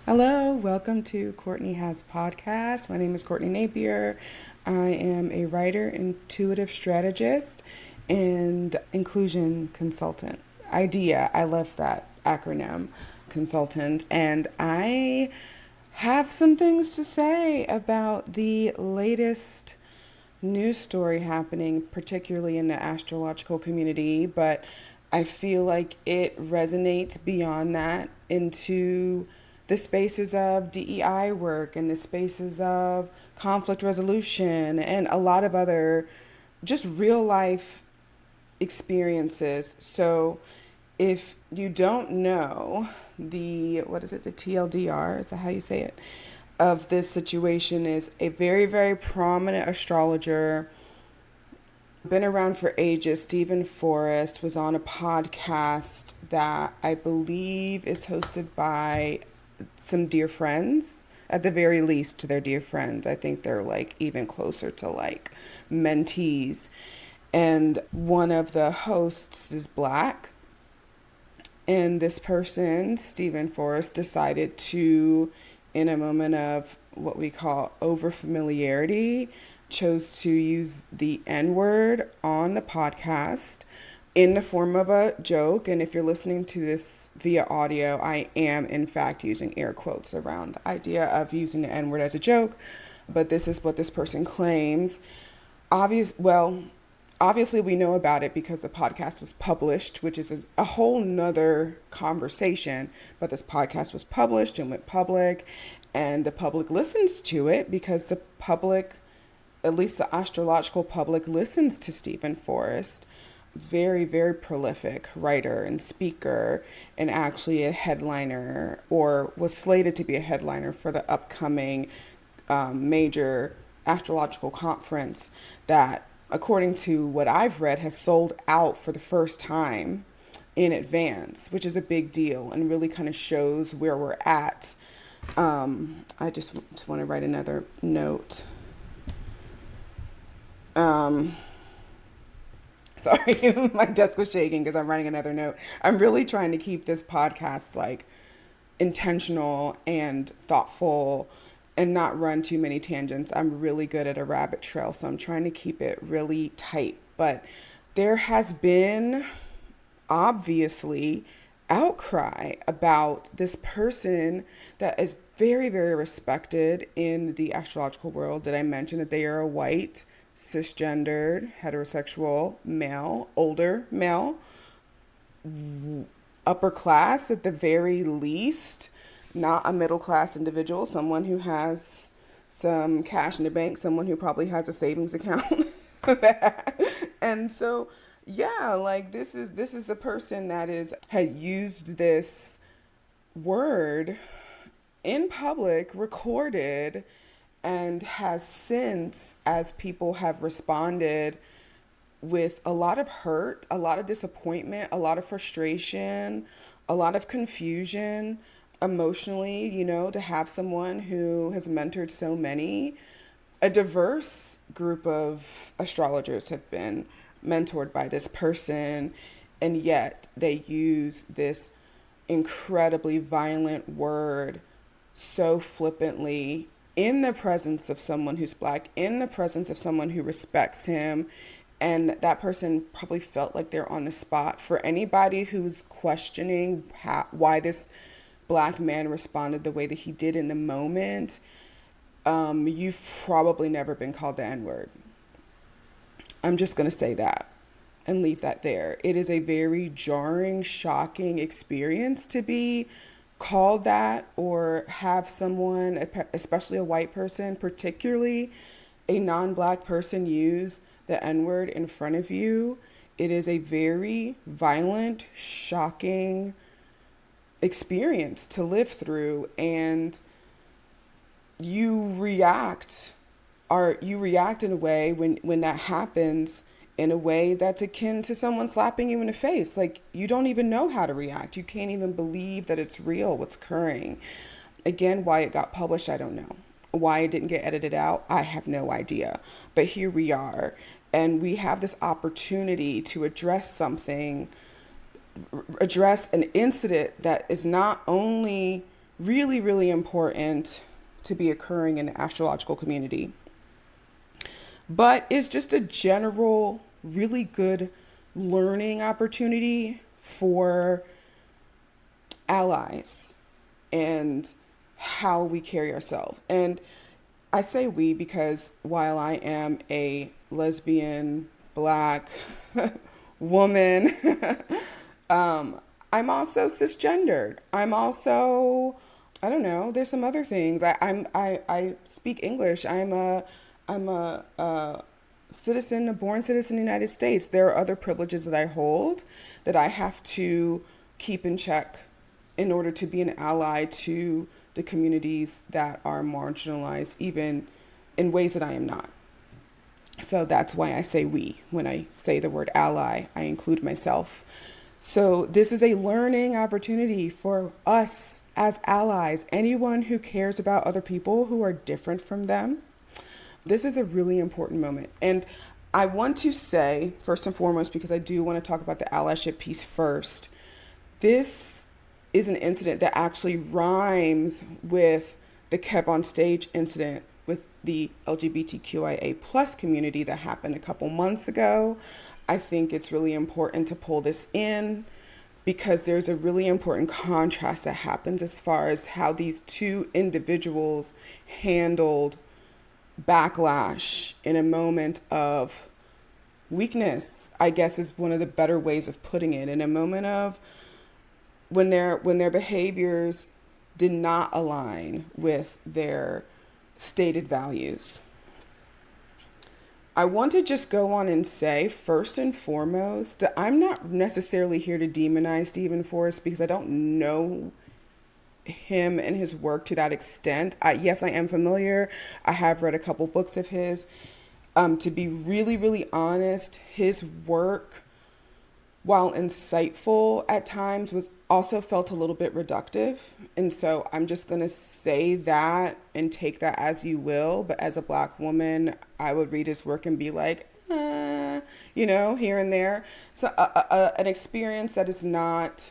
Hello, welcome to Courtney Has Podcast. My name is Courtney Napier. I am a writer, intuitive strategist, and inclusion consultant. IDEA, I love that acronym, consultant. And I have some things to say about the latest news story happening, particularly in the astrological community, but I feel like it resonates beyond that into the spaces of DEI work and the spaces of conflict resolution and a lot of other just real life experiences. So if you don't know what is it, the TLDR, is that how you say it, of this situation is a very, very prominent astrologer, been around for ages. Stephen Forrest was on a podcast that I believe is hosted by some dear friends, at the very least to their dear friends. I think they're like even closer to like mentees. And one of the hosts is Black. And this person, Stephen Forrest, decided to, in a moment of what we call overfamiliarity, chose to use the N word on the podcast in the form of a joke. And if you're listening to this via audio, I am in fact using air quotes around the idea of using the N word as a joke. But this is what this person claims. Obviously we know about it because the podcast was published, which is a whole nother conversation. But this podcast was published and went public, and the public listens to it because the public, at least the astrological public, listens to Stephen Forrest. Very, very prolific writer and speaker, and actually a headliner, or was slated to be a headliner for the upcoming major astrological conference that, according to what I've read, has sold out for the first time in advance, which is a big deal and really kind of shows where we're at. I just want to write another note. Sorry, my desk was shaking because I'm writing another note. I'm really trying to keep this podcast like intentional and thoughtful and not run too many tangents. I'm really good at a rabbit trail, so I'm trying to keep it really tight. But there has been obviously outcry about this person that is very, very respected in the astrological world. Did I mention that they are a white, cisgendered, heterosexual male, older male, upper class at the very least, not a middle class individual, someone who has some cash in the bank, someone who probably has a savings account. And so, yeah, like this is a person that is had used this word in public, recorded, and has since, as people have responded with a lot of hurt, a lot of disappointment, a lot of frustration, a lot of confusion emotionally, to have someone who has mentored so many. A diverse group of astrologers have been mentored by this person, and yet they use this incredibly violent word so flippantly in the presence of someone who's Black, in the presence of someone who respects him. And that person probably felt like they're on the spot. For anybody who's questioning why this Black man responded the way that he did in the moment, you've probably never been called the N-word. I'm just going to say that and leave that there. It is a very jarring, shocking experience to be called that, or have someone, especially a white person, particularly a non-Black person, use the N-word in front of you. It is a very violent, shocking experience to live through, and you react in a way when that happens, in a way that's akin to someone slapping you in the face. Like, you don't even know how to react. You can't even believe that it's real, what's occurring. Again, why it got published, I don't know. Why it didn't get edited out, I have no idea. But here we are, and we have this opportunity to address an incident that is not only really, really important to be occurring in the astrological community. But it's just a general, really good learning opportunity for allies and how we carry ourselves. And I say we because while I am a lesbian, black woman, I'm also cisgendered. I'm also, I don't know, there's some other things. I speak English. I'm a citizen, a born citizen of the United States. There are other privileges that I hold that I have to keep in check in order to be an ally to the communities that are marginalized, even in ways that I am not. So that's why I say we. When I say the word ally, I include myself. So this is a learning opportunity for us as allies, anyone who cares about other people who are different from them. This is a really important moment. And I want to say, first and foremost, because I do want to talk about the allyship piece first, this is an incident that actually rhymes with the Kev on Stage incident with the LGBTQIA plus community that happened a couple months ago. I think it's really important to pull this in because there's a really important contrast that happens as far as how these two individuals handled backlash in a moment of weakness, I guess is one of the better ways of putting it. In a moment of when their behaviors did not align with their stated values. I want to just go on and say, first and foremost, that I'm not necessarily here to demonize Stephen Forrest because I don't know him and his work to that extent. Yes, I am familiar. I have read a couple books of his. To be really, really honest, his work, while insightful at times, was also felt a little bit reductive. And so I'm just going to say that and take that as you will. But as a Black woman, I would read his work and be like, here and there. So an experience that is not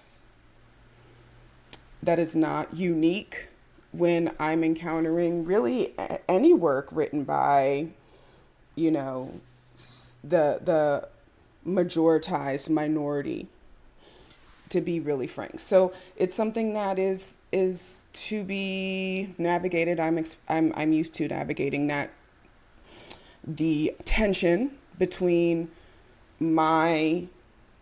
unique when I'm encountering really any work written by, the majoritized minority, to be really frank. So it's something that is to be navigated. I'm used to navigating that, the tension between my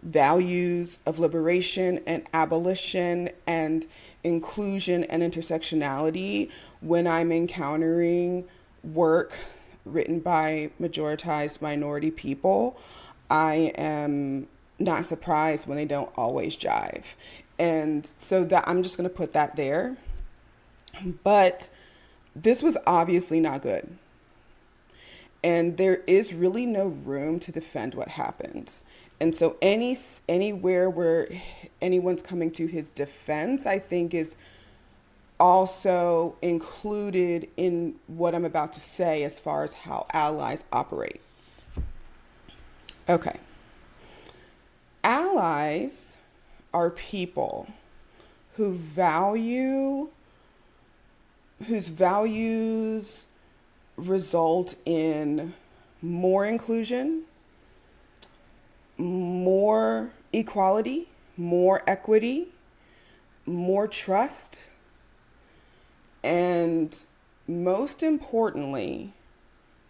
values of liberation and abolition and inclusion and intersectionality when I'm encountering work written by majoritized minority people. I am not surprised when they don't always jive. And so that I'm just going to put that there. But this was obviously not good. And there is really no room to defend what happened. And so anywhere where anyone's coming to his defense, I think is also included in what I'm about to say as far as how allies operate. Okay. Allies are people whose values result in more inclusion, more equality, more equity, more trust, and most importantly,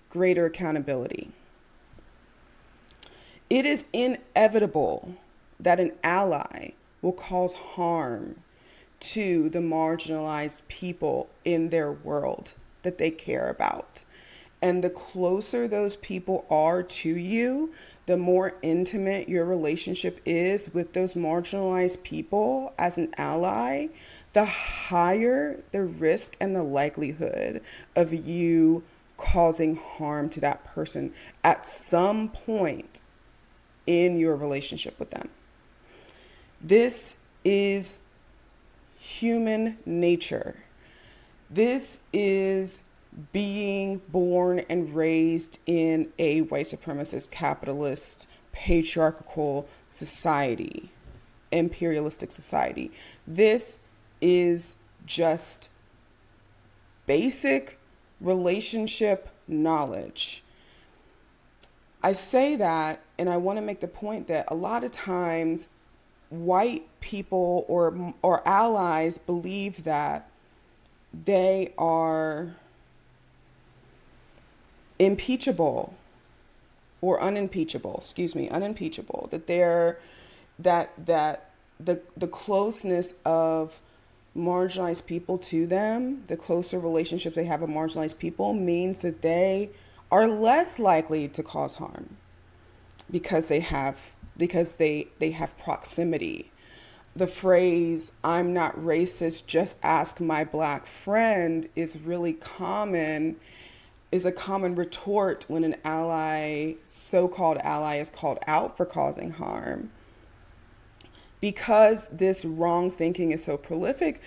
greater accountability. It is inevitable that an ally will cause harm to the marginalized people in their world that they care about. And the closer those people are to you, the more intimate your relationship is with those marginalized people as an ally, the higher the risk and the likelihood of you causing harm to that person at some point in your relationship with them. This is human nature. This is being born and raised in a white supremacist, capitalist, patriarchal society, imperialistic society. This is just basic relationship knowledge. I say that, and I want to make the point that a lot of times white people or allies believe that they are impeachable or unimpeachable, unimpeachable, that they're that the closeness of marginalized people to them, the closer relationships they have with marginalized people, means that they are less likely to cause harm because they have proximity. The phrase "I'm not racist, just ask my black friend" is a common retort when an ally, so-called ally, is called out for causing harm. Because this wrong thinking is so prolific,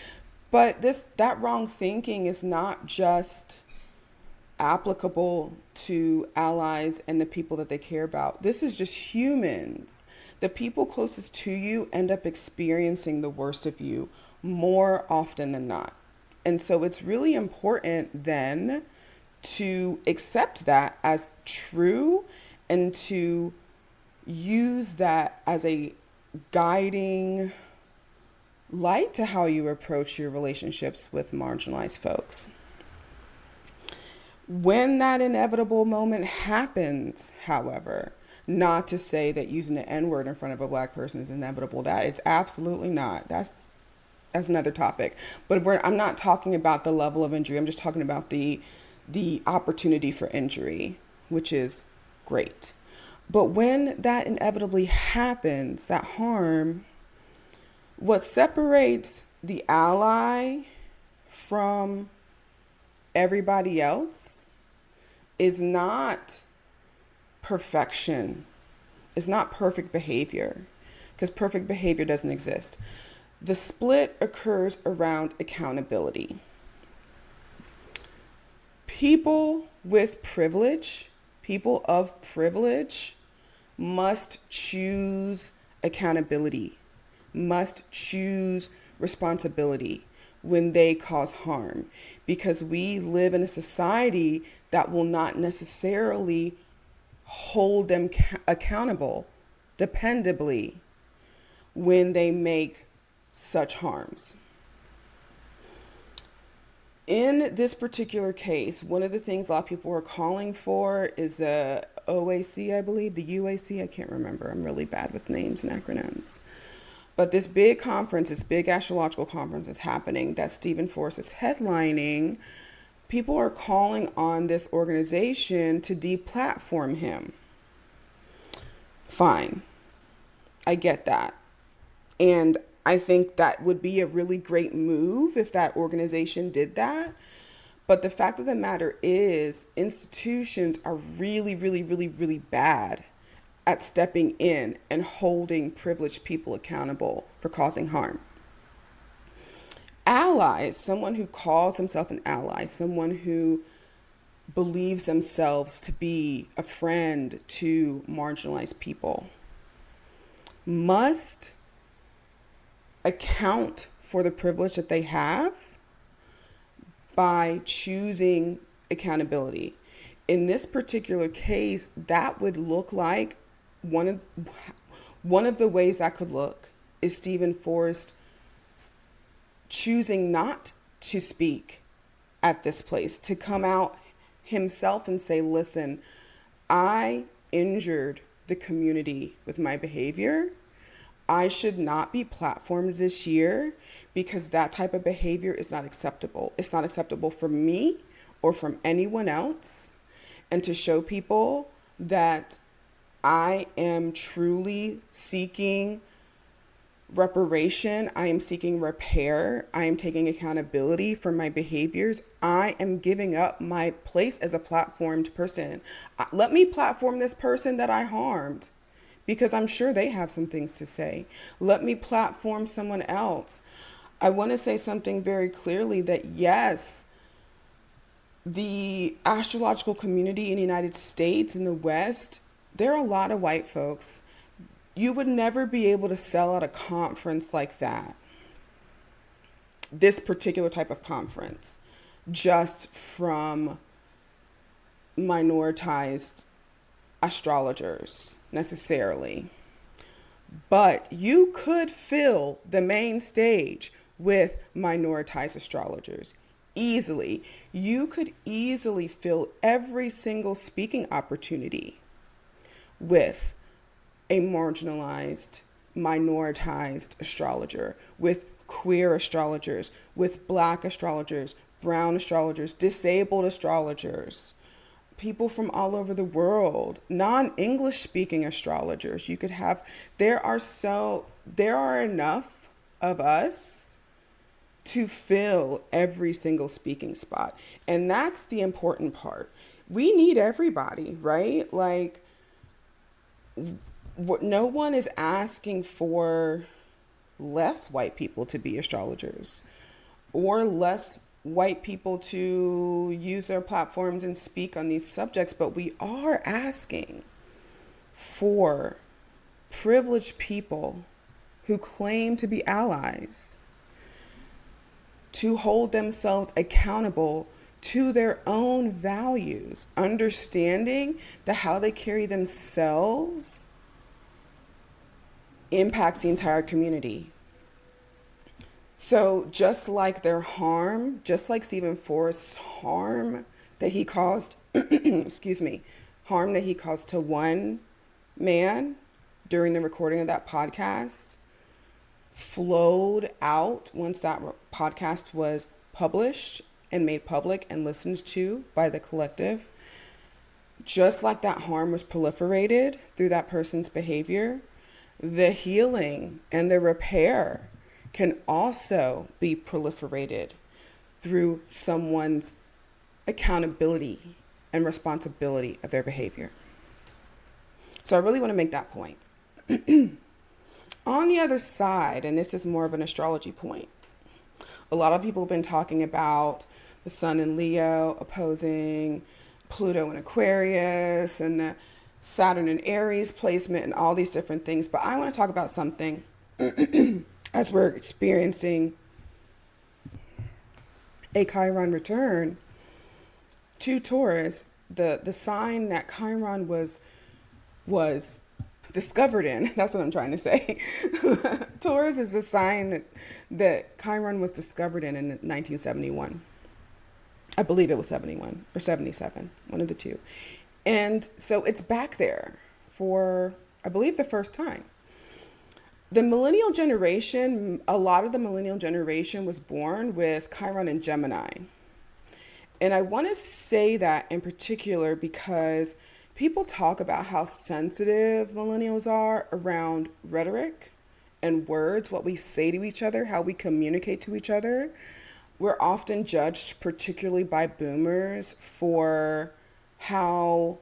but that wrong thinking is not just applicable to allies and the people that they care about. This is just humans. The people closest to you end up experiencing the worst of you more often than not. And so it's really important then to accept that as true and to use that as a guiding light to how you approach your relationships with marginalized folks. When that inevitable moment happens, however, not to say that using the N-word in front of a black person is inevitable. That it's absolutely not. That's another topic. But I'm not talking about the level of injury. I'm just talking about the opportunity for injury, which is great. But when that inevitably happens, that harm, what separates the ally from everybody else is not perfection. It's not perfect behavior, because perfect behavior doesn't exist. The split occurs around accountability. People of privilege, must choose accountability, must choose responsibility when they cause harm, because we live in a society that will not necessarily hold them accountable dependably when they make such harms. In this particular case, one of the things a lot of people are calling for is the OAC, I believe, the UAC, I can't remember. I'm really bad with names and acronyms. But this big conference, this big astrological conference is happening that Stephen Forrest is headlining. People are calling on this organization to deplatform him. Fine. I get that. And I think that would be a really great move if that organization did that. But the fact of the matter is, institutions are really, really, really, really bad at stepping in and holding privileged people accountable for causing harm. Allies, someone who calls himself an ally, someone who believes themselves to be a friend to marginalized people, must account for the privilege that they have by choosing accountability. In this particular case, that would look like one of the ways that could look is Stephen Forrest choosing not to speak at this place, to come out himself and say, listen, I injured the community with my behavior. I should not be platformed this year because that type of behavior is not acceptable. It's not acceptable for me or from anyone else. And to show people that I am truly seeking reparation. I am seeking repair. I am taking accountability for my behaviors. I am giving up my place as a platformed person. Let me platform this person that I harmed, because I'm sure they have some things to say. Let me platform someone else. I want to say something very clearly that yes, the astrological community in the United States, in the West, there are a lot of white folks. You would never be able to sell at a conference like that this particular type of conference just from minoritized astrologers necessarily. But you could fill the main stage with minoritized astrologers easily. You could easily fill every single speaking opportunity with a marginalized, minoritized astrologer, with queer astrologers, with Black astrologers, brown astrologers, disabled astrologers, people from all over the world, non-English speaking astrologers. You could have, there are enough of us to fill every single speaking spot. And that's the important part. We need everybody, right? Like, no one is asking for less white people to be astrologers or less white people to use their platforms and speak on these subjects, but we are asking for privileged people who claim to be allies to hold themselves accountable to their own values, understanding that how they carry themselves impacts the entire community. So just like their harm, just like Stephen Forrest's harm that he caused, harm that he caused to one man during the recording of that podcast flowed out once that podcast was published and made public and listened to by the collective. Just like that harm was proliferated through that person's behavior, the healing and the repair can also be proliferated through someone's accountability and responsibility of their behavior. So I really want to make that point. On the other side, and this is more of an astrology point, a lot of people have been talking about the Sun in Leo opposing Pluto in Aquarius and the Saturn in Aries placement and all these different things. But I want to talk about something as we're experiencing a Chiron return to Taurus, the sign that Chiron was discovered in. That's what I'm trying to say. Taurus is a sign that Chiron was discovered in 1971. I believe it was 71 or 77, one of the two. And so it's back there for, I believe, the first time. The millennial generation, a lot of the millennial generation was born with Chiron in Gemini. And I want to say that in particular because people talk about how sensitive millennials are around rhetoric and words, what we say to each other, how we communicate to each other. We're often judged, particularly by boomers, for how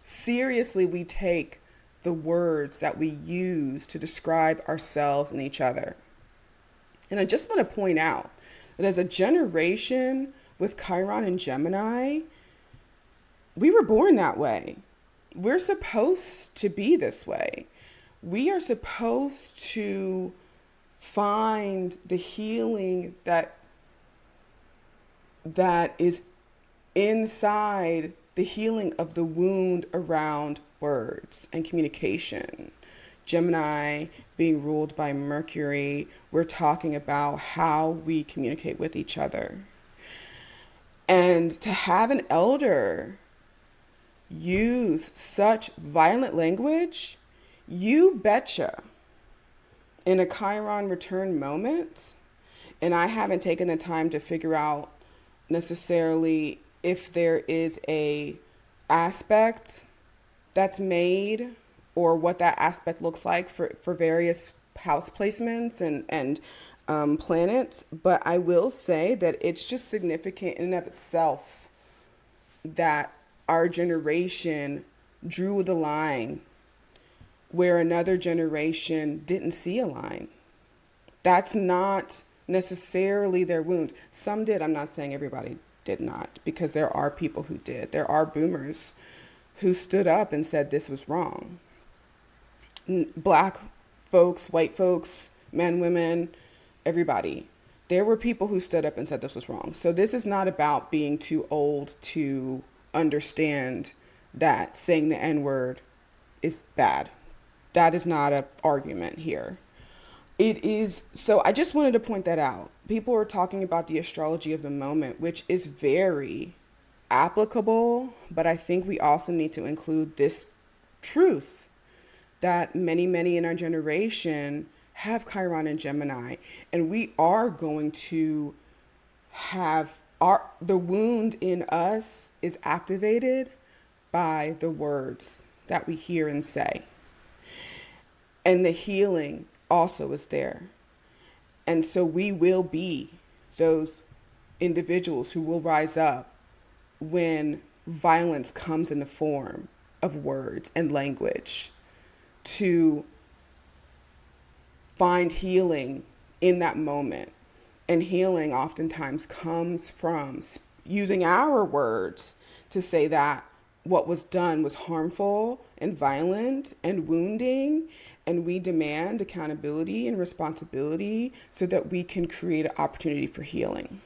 seriously we take the words that we use to describe ourselves and each other. And I just want to point out that as a generation with Chiron and Gemini, we were born that way. We're supposed to be this way. We are supposed to find the healing that is inside the healing of the wound around words and communication. Gemini being ruled by Mercury, we're talking about how we communicate with each other. And to have an elder use such violent language, you betcha, in a Chiron return moment, and I haven't taken the time to figure out necessarily if there is a aspect that's made or what that aspect looks like for various house placements and planets, but I will say that it's just significant in and of itself that our generation drew the line where another generation didn't see a line. That's not necessarily their wound. Some did. I'm not saying everybody did not, because there are people who did. There are boomers who stood up and said this was wrong. Black folks, white folks, men, women, everybody. There were people who stood up and said this was wrong. So this is not about being too old to understand that saying the N-word is bad. That is not an argument here. It is, so I just wanted to point that out. People are talking about the astrology of the moment, which is very applicable, but I think we also need to include this truth that many in our generation have Chiron and Gemini, and we are going to have the wound in us is activated by the words that we hear and say. And the healing also is there. And so we will be those individuals who will rise up when violence comes in the form of words and language, to find healing in that moment. And healing oftentimes comes from using our words to say that what was done was harmful and violent and wounding, and we demand accountability and responsibility so that we can create an opportunity for healing.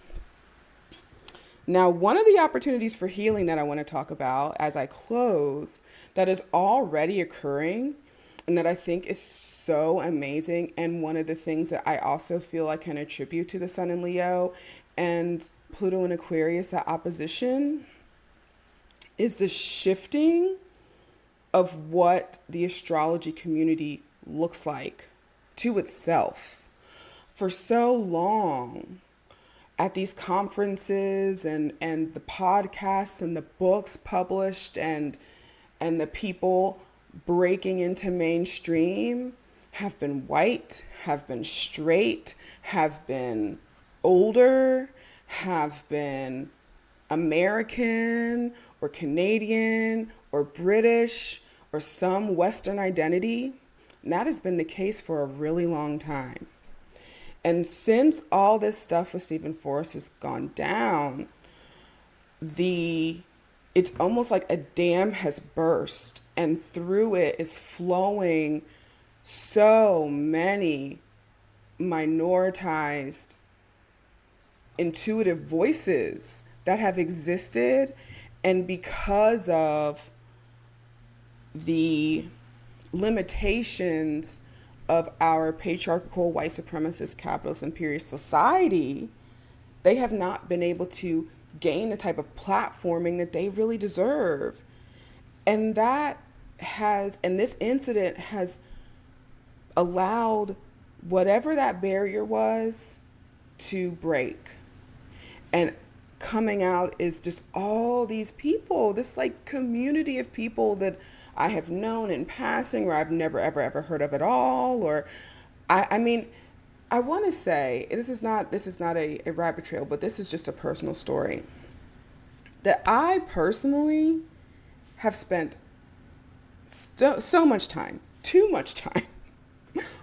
Now, one of the opportunities for healing that I want to talk about as I close, that is already occurring and that I think is so amazing, and one of the things that I also feel I can attribute to the Sun in Leo and Pluto in Aquarius at opposition, is the shifting of what the astrology community looks like to itself. For so long, at these conferences and the podcasts and the books published and the people breaking into mainstream have been white, have been straight, have been older, have been American or Canadian or British or some Western identity. And that has been the case for a really long time. And since all this stuff with Stephen Forrest has gone down, it's almost like a dam has burst, and through it is flowing so many minoritized, intuitive voices that have existed. And because of the limitations of our patriarchal, white supremacist, capitalist, imperialist society, they have not been able to gain the type of platforming that they really deserve. And this incident has allowed whatever that barrier was to break. And coming out is just all these people, this like community of people that I have known in passing, or I've never ever heard of at all. Or I mean, I want to say this is not a rabbit trail, but this is just a personal story that I personally have spent so much time, too much time,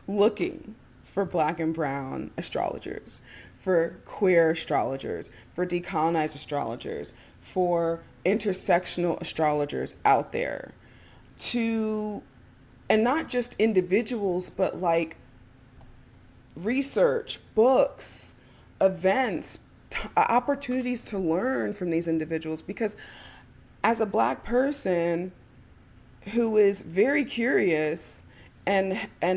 looking for Black and brown astrologers, for queer astrologers, for decolonized astrologers, for intersectional astrologers out there, and not just individuals, but like research, books, events, opportunities to learn from these individuals. Because as a Black person who is very curious and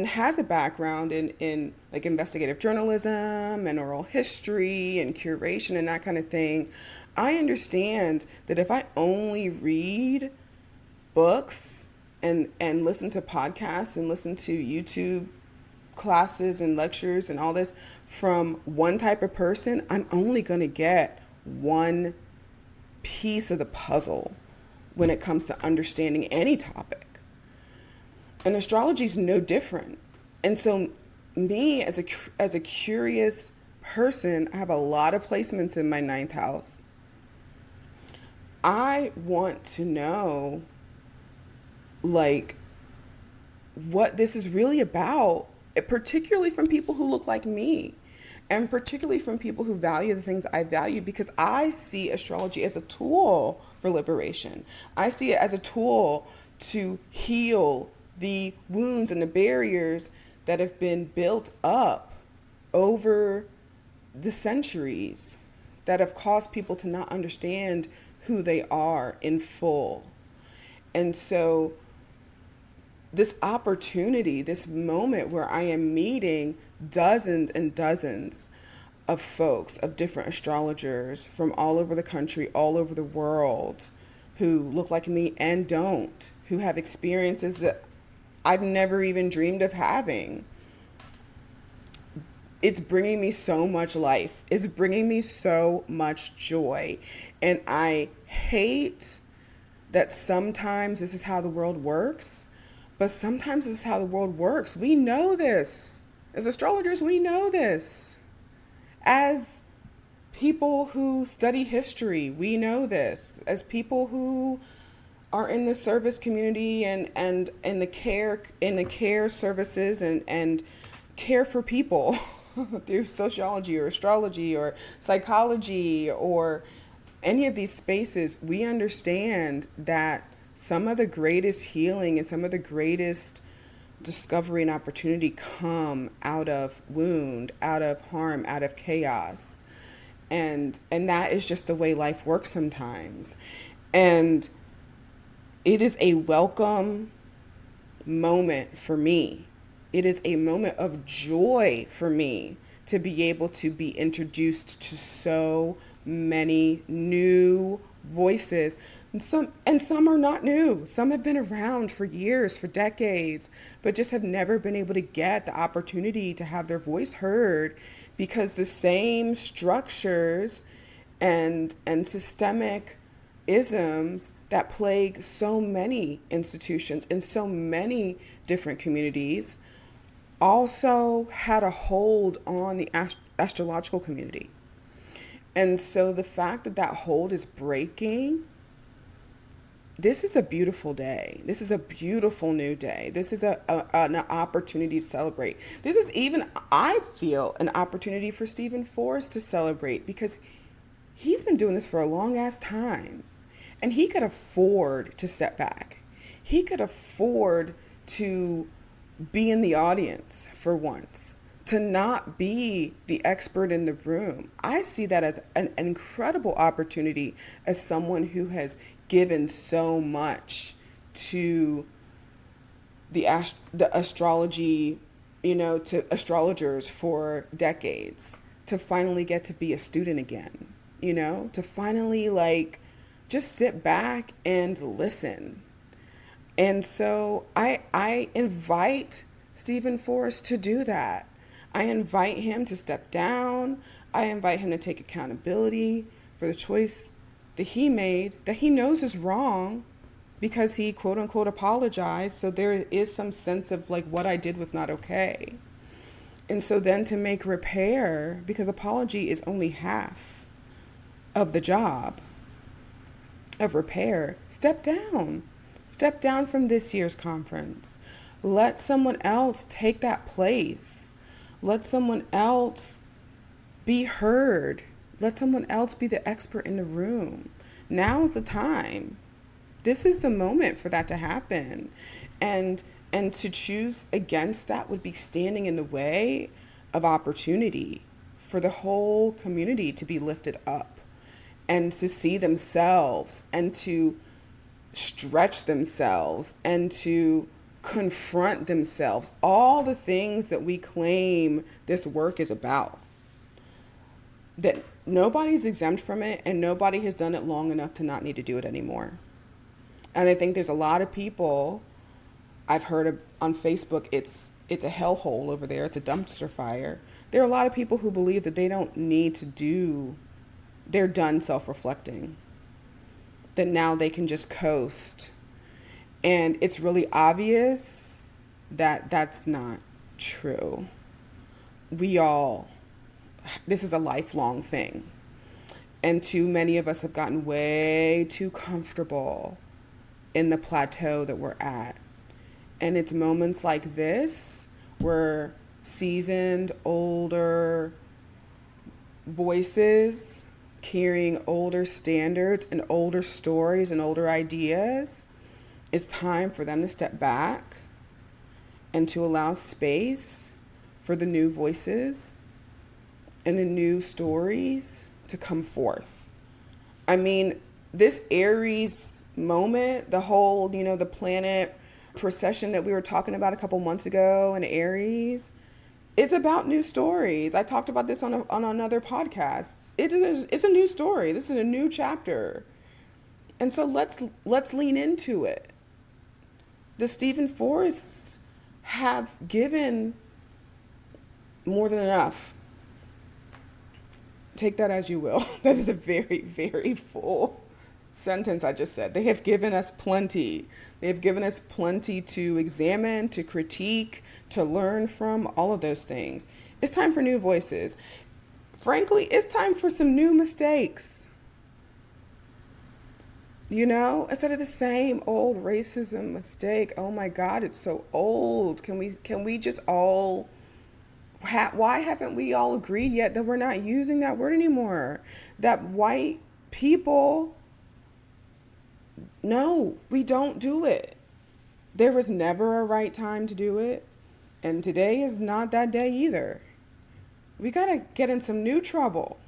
has a background in like investigative journalism and oral history and curation and that kind of thing, I understand that if I only read books and listen to podcasts and listen to YouTube classes and lectures and all this from one type of person, I'm only going to get one piece of the puzzle when it comes to understanding any topic. And astrology is no different. And so me as a curious person, I have a lot of placements in my 9th house. I want to know like what this is really about, particularly from people who look like me, and particularly from people who value the things I value, because I see astrology as a tool for liberation. I see it as a tool to heal the wounds and the barriers that have been built up over the centuries that have caused people to not understand who they are in full. And so this opportunity, this moment where I am meeting dozens and dozens of folks, of different astrologers from all over the country, all over the world, who look like me and don't, who have experiences that I've never even dreamed of having. It's bringing me so much life. It's bringing me so much joy. And I hate that sometimes this is how the world works, but sometimes this is how the world works. We know this. As astrologers, we know this. As people who study history, we know this. As people who are in the service community and in the care services and care for people through sociology or astrology or psychology or any of these spaces, we understand that some of the greatest healing and some of the greatest discovery and opportunity come out of wound, out of harm, out of chaos. And that is just the way life works sometimes. And it is a welcome moment for me. It is a moment of joy for me to be able to be introduced to so many new voices. And some are not new. Some have been around for years, for decades, but just have never been able to get the opportunity to have their voice heard because the same structures and systemic isms that plague so many institutions in so many different communities also had a hold on the astrological community. And so the fact that that hold is breaking, this is a beautiful day. This is a beautiful new day. This is an opportunity to celebrate. This is even, I feel, an opportunity for Stephen Forrest to celebrate because he's been doing this for a long ass time. And he could afford to step back. He could afford to be in the audience for once, to not be the expert in the room. I see that as an incredible opportunity as someone who has given so much to the astrology, to astrologers for decades, to finally get to be a student again, to finally just sit back and listen. And so I invite Stephen Forrest to do that. I invite him to step down. I invite him to take accountability for the choice that he made, that he knows is wrong because he quote unquote apologized. So there is some sense of what I did was not okay. And so then to make repair, because apology is only half of the job of repair, step down. Step down from this year's conference. Let someone else take that place. Let someone else be heard. Let someone else be the expert in the room. Now is the time. This is the moment for that to happen. And to choose against that would be standing in the way of opportunity for the whole community to be lifted up and to see themselves and to stretch themselves and to confront themselves. All the things that we claim this work is about. That nobody's exempt from it and nobody has done it long enough to not need to do it anymore. And I think there's a lot of people I've heard on Facebook, it's a hellhole over there. It's a dumpster fire. There are a lot of people who believe that they don't need to they're done self-reflecting. That now they can just coast. And it's really obvious that that's not true. This is a lifelong thing. And too many of us have gotten way too comfortable in the plateau that we're at. And it's moments like this where seasoned, older voices carrying older standards and older stories and older ideas, it's time for them to step back and to allow space for the new voices and the new stories to come forth. I mean, this Aries moment, the whole, the planet precession that we were talking about a couple months ago in Aries, it's about new stories. I talked about this on another podcast. It's a new story. This is a new chapter. And so let's lean into it. The Stephen Forrests have given more than enough. Take that as you will. That is a very, very full sentence I just said. They have given us plenty. They have given us plenty to examine, to critique, to learn from, all of those things. It's time for new voices. Frankly, it's time for some new mistakes. Instead of the same old racism mistake. Oh my God, it's so old. Can we just all, why haven't we all agreed yet that we're not using that word anymore? That white people, no, we don't do it. There was never a right time to do it. And today is not that day either. We got to get in some new trouble.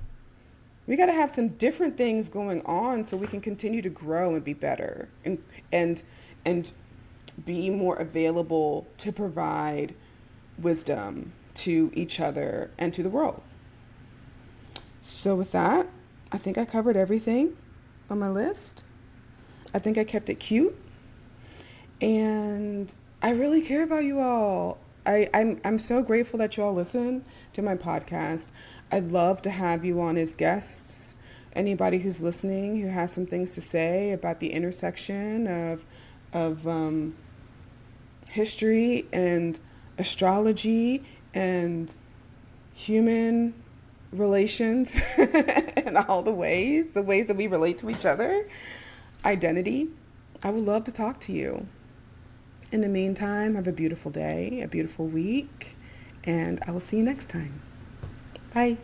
We got to have some different things going on so we can continue to grow and be better and be more available to provide wisdom to each other and to the world. So with that, I think I covered everything on my list. I think I kept it cute. And I really care about you all. I'm so grateful that you all listen to my podcast. I'd love to have you on as guests. Anybody who's listening who has some things to say about the intersection of history and astrology and human relations and all the ways that we relate to each other, identity, I would love to talk to you. In the meantime, have a beautiful day, a beautiful week, and I will see you next time. Bye.